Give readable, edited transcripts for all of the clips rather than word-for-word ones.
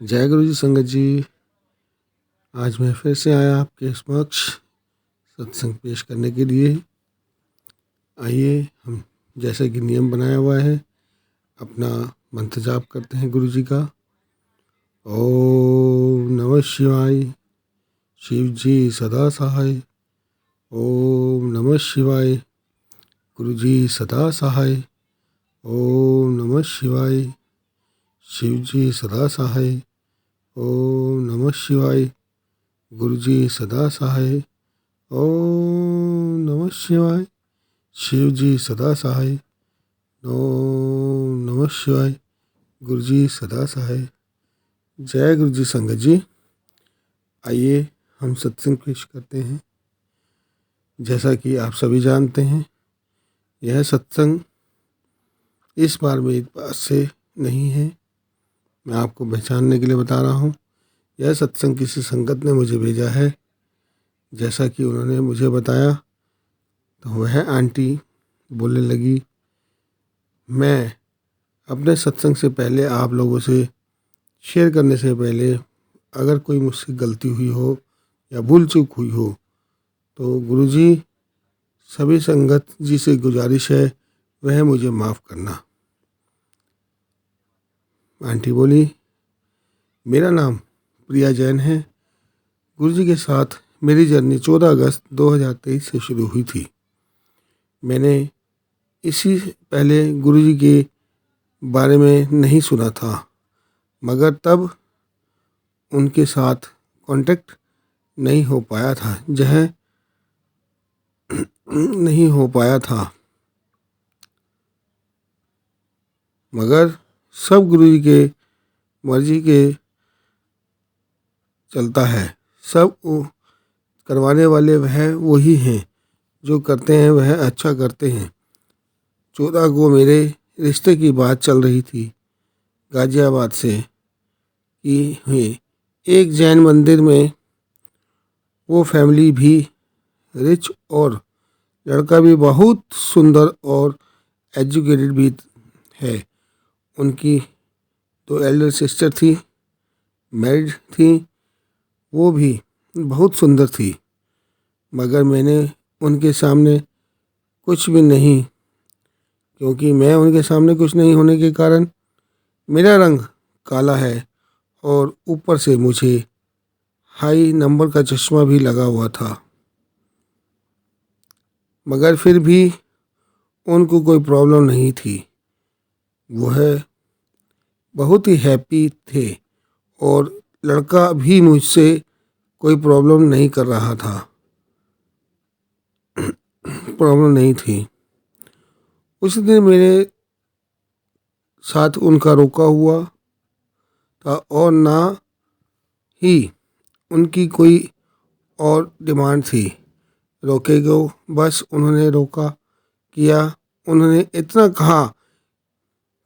जय गुरु जी संगत जी। आज मैं फिर से आया आपके समक्ष सत्संग पेश करने के लिए। आइए हम जैसे कि नियम बनाया हुआ है अपना मंत्र जाप करते हैं गुरु जी का। ओम नमः शिवाय। शिव जी सदा सहाय। ओम नमः शिवाय। गुरु जी सदा सहाय। ओम नमः शिवाय। शिव जी सदा सहाय। ओम नमः शिवाय। गुरु जी सदा सहाय। ओम नमः शिवाय। शिव जी सदा सहाय। ओम नमः शिवाय। गुरु जी सदा सहाय। जय गुरु जी संगत जी। आइए हम सत्संग पेश करते हैं। जैसा कि आप सभी जानते हैं, यह सत्संग इस बार मेरी बात से नहीं है। मैं आपको पहचानने के लिए बता रहा हूँ। यह सत्संग किसी संगत ने मुझे भेजा है। जैसा कि उन्होंने मुझे बताया तो वह आंटी बोलने लगी, मैं अपने सत्संग से पहले आप लोगों से शेयर करने से पहले अगर कोई मुझसे गलती हुई हो या भूल चूक हुई हो तो गुरुजी सभी संगत जी से गुजारिश है वह मुझे माफ़ करना। आंटी बोली, मेरा नाम प्रिया जैन है। गुरुजी के साथ मेरी जर्नी 14 अगस्त 2023 से शुरू हुई थी। मैंने इसी पहले गुरुजी के बारे में नहीं सुना था, मगर तब उनके साथ कांटेक्ट नहीं हो पाया था, नहीं हो पाया था। मगर सब गुरुजी के मर्जी के चलता है। सब करवाने वाले वह वही हैं, जो करते हैं वह अच्छा करते हैं। 14 को मेरे रिश्ते की बात चल रही थी गाजियाबाद से कि हुई एक जैन मंदिर में। वो फैमिली भी रिच और लड़का भी बहुत सुंदर और एजुकेटेड भी है। उनकी 2 एल्डर सिस्टर थी, मैरिड थी, वो भी बहुत सुंदर थी। मगर मैंने उनके सामने कुछ भी नहीं, क्योंकि मैं उनके सामने कुछ नहीं होने के कारण मेरा रंग काला है और ऊपर से मुझे हाई नंबर का चश्मा भी लगा हुआ था। मगर फिर भी उनको कोई प्रॉब्लम नहीं थी। वह बहुत ही हैप्पी थे और लड़का भी मुझसे कोई प्रॉब्लम नहीं कर रहा था, प्रॉब्लम नहीं थी। उस दिन मेरे साथ उनका रोका हुआ था और ना ही उनकी कोई और डिमांड थी रोके को। बस उन्होंने रोका किया। उन्होंने इतना कहा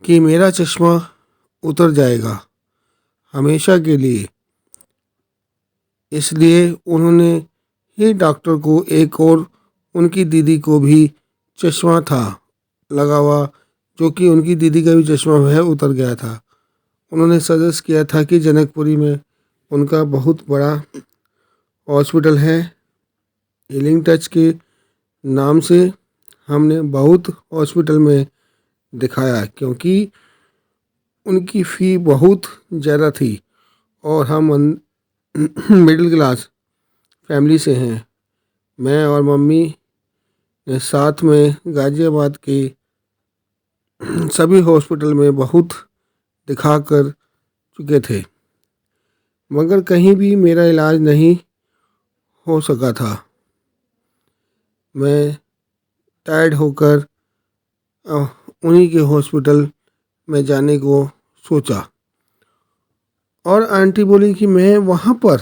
कि मेरा चश्मा उतर जाएगा हमेशा के लिए। इसलिए उन्होंने ही डॉक्टर को, एक और उनकी दीदी को भी चश्मा था लगा हुआ, जो कि उनकी दीदी का भी चश्मा वह उतर गया था। उन्होंने सजेस्ट किया था कि जनकपुरी में उनका बहुत बड़ा हॉस्पिटल है हीलिंग टच के नाम से। हमने बहुत हॉस्पिटल में दिखाया क्योंकि उनकी फ़ी बहुत ज़्यादा थी और हम मिडिल क्लास फैमिली से हैं। मैं और मम्मी ने साथ में गाज़ियाबाद के सभी हॉस्पिटल में बहुत दिखा कर चुके थे, मगर कहीं भी मेरा इलाज नहीं हो सका था। मैं टायर्ड होकर उन्हीं के हॉस्पिटल में जाने को सोचा और आंटी बोली कि मैं वहाँ पर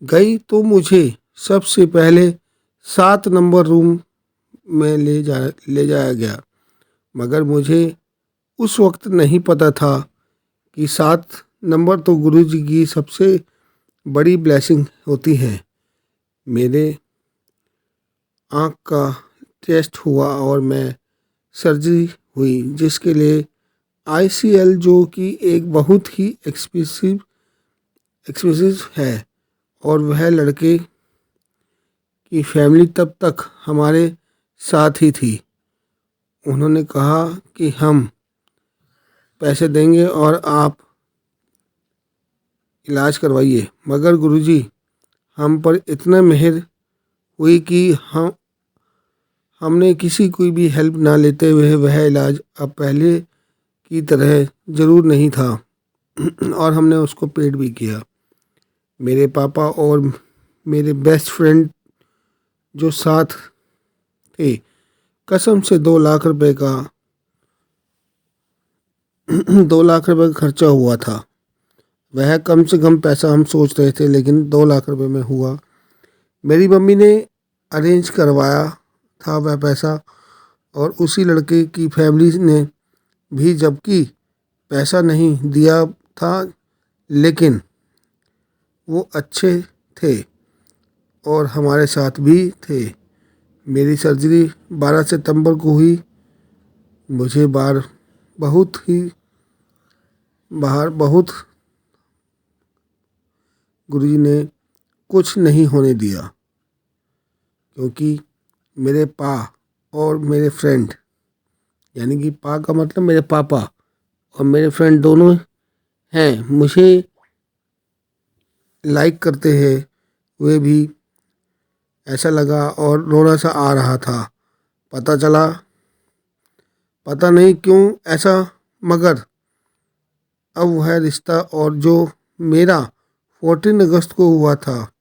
गई तो मुझे सबसे पहले 7 नंबर रूम में ले जाया गया। मगर मुझे उस वक्त नहीं पता था कि 7 नंबर तो गुरु जी की सबसे बड़ी ब्लेसिंग होती है। मेरे आँख का टेस्ट हुआ और मैं सर्जरी हुई, जिसके लिए ICL जो कि एक बहुत ही एक्सपेंसिव है, और वह लड़के की फैमिली तब तक हमारे साथ ही थी। उन्होंने कहा कि हम पैसे देंगे और आप इलाज करवाइए, मगर गुरुजी हम पर इतना मेहर हुई कि हमने किसी कोई भी हेल्प ना लेते हुए वह इलाज अब पहले की तरह ज़रूर नहीं था और हमने उसको पेड भी किया। मेरे पापा और मेरे बेस्ट फ्रेंड जो साथ थे, कसम से 2 लाख रुपए का 2 लाख रुपए का खर्चा हुआ था। वह कम से कम पैसा हम सोच रहे थे, लेकिन 2 लाख रुपए में हुआ। मेरी मम्मी ने अरेंज करवाया था वह पैसा, और उसी लड़के की फैमिली ने भी, जबकि पैसा नहीं दिया था, लेकिन वो अच्छे थे और हमारे साथ भी थे। मेरी सर्जरी 12 सितंबर को हुई। मुझे बहुत गुरुजी ने कुछ नहीं होने दिया, क्योंकि मेरे पा और मेरे फ्रेंड, यानी कि पा का मतलब मेरे पापा और मेरे फ्रेंड दोनों हैं, मुझे लाइक करते हैं। वे भी ऐसा लगा और रोना सा आ रहा था। पता नहीं क्यों ऐसा, मगर अब वह रिश्ता और जो मेरा 14 अगस्त को हुआ था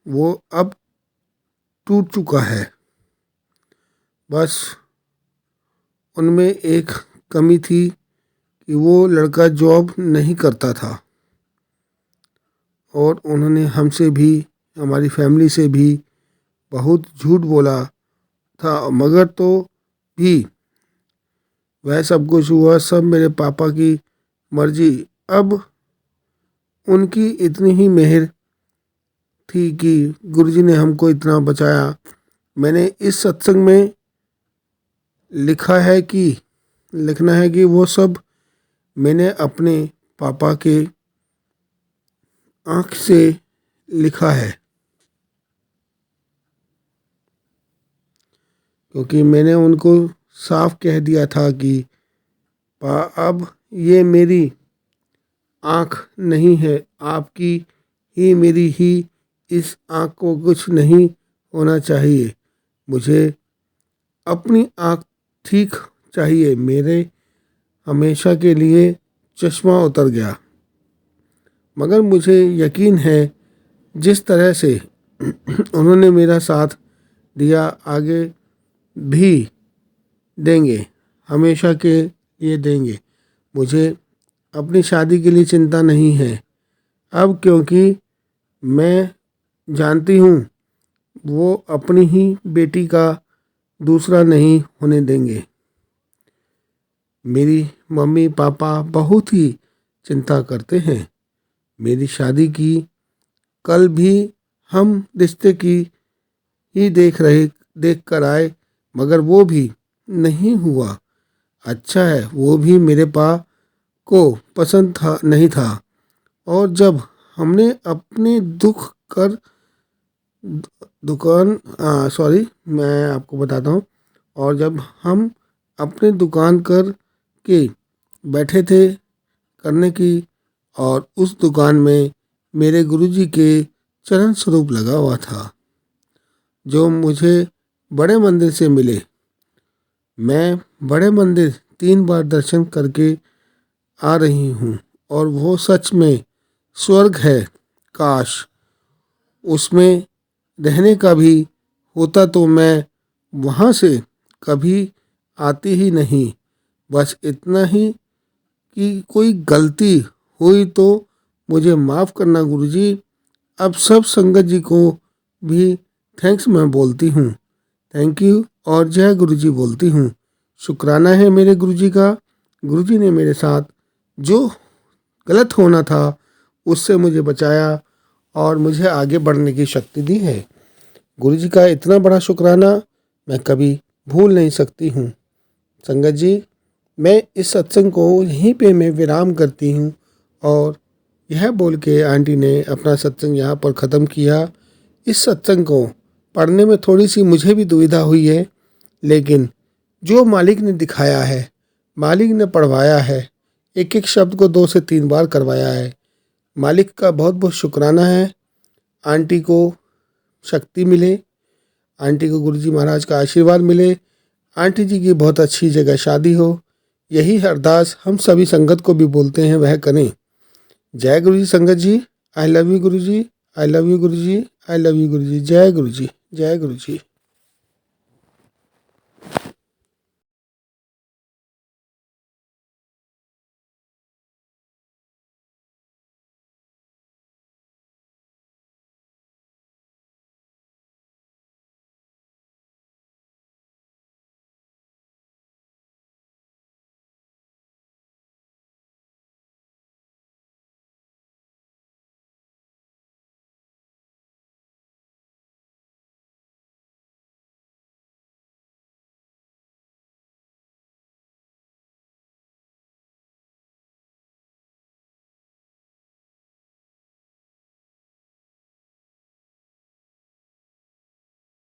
वो अब टूट चुका है। बस उनमें एक कमी थी कि वो लड़का जॉब नहीं करता था, और उन्होंने हमसे भी, हमारी फैमिली से भी बहुत झूठ बोला था, मगर तो भी वह सब कुछ हुआ, सब मेरे पापा की मर्जी। अब उनकी इतनी ही मेहर थी कि गुरुजी ने हमको इतना बचाया। मैंने इस सत्संग में लिखना है कि वो सब मैंने अपने पापा के आँख से लिखा है, क्योंकि मैंने उनको साफ कह दिया था कि अब ये मेरी आँख नहीं है, आपकी ही मेरी ही इस आँख को कुछ नहीं होना चाहिए। मुझे अपनी आँख ठीक चाहिए। मेरे हमेशा के लिए चश्मा उतर गया, मगर मुझे यकीन है जिस तरह से उन्होंने मेरा साथ दिया, आगे भी देंगे, हमेशा के लिए देंगे। मुझे अपनी शादी के लिए चिंता नहीं है अब, क्योंकि मैं जानती हूँ वो अपनी ही बेटी का दूसरा नहीं होने देंगे। मेरी मम्मी पापा बहुत ही चिंता करते हैं मेरी शादी की। कल भी हम रिश्ते की ही देख कर आए, मगर वो भी नहीं हुआ। अच्छा है, वो भी मेरे को पसंद नहीं था। और जब हमने अपने मैं आपको बताता हूँ। और जब हम अपने दुकान कर के बैठे थे करने की, और उस दुकान में मेरे गुरुजी के चरण स्वरूप लगा हुआ था, जो मुझे बड़े मंदिर से मिले। मैं बड़े मंदिर 3 बार दर्शन करके आ रही हूँ, और वो सच में स्वर्ग है। काश उसमें रहने का भी होता तो मैं वहाँ से कभी आती ही नहीं। बस इतना ही कि कोई गलती हुई तो मुझे माफ़ करना गुरुजी। अब सब संगत जी को भी थैंक्स मैं बोलती हूँ, थैंक यू और जय गुरुजी बोलती हूँ। शुक्राना है मेरे गुरुजी का। गुरुजी ने मेरे साथ जो गलत होना था उससे मुझे बचाया और मुझे आगे बढ़ने की शक्ति दी है। गुरुजी का इतना बड़ा शुक्राना मैं कभी भूल नहीं सकती हूँ। संगत जी, मैं इस सत्संग को यहीं पे मैं विराम करती हूँ। और यह बोल के आंटी ने अपना सत्संग यहाँ पर ख़त्म किया। इस सत्संग को पढ़ने में थोड़ी सी मुझे भी दुविधा हुई है, लेकिन जो मालिक ने दिखाया है, मालिक ने पढ़वाया है, एक एक शब्द को 2 से 3 बार करवाया है, मालिक का बहुत बहुत शुक्राना है। आंटी को शक्ति मिले, आंटी को गुरुजी महाराज का आशीर्वाद मिले, आंटी जी की बहुत अच्छी जगह शादी हो, यही अरदास हम सभी संगत को भी बोलते हैं वह करें। जय गुरु जी संगत जी। I love you Guru ji, I love you Guru ji, I love you गुरु जी। जय गुरु जी, जय गुरु जी।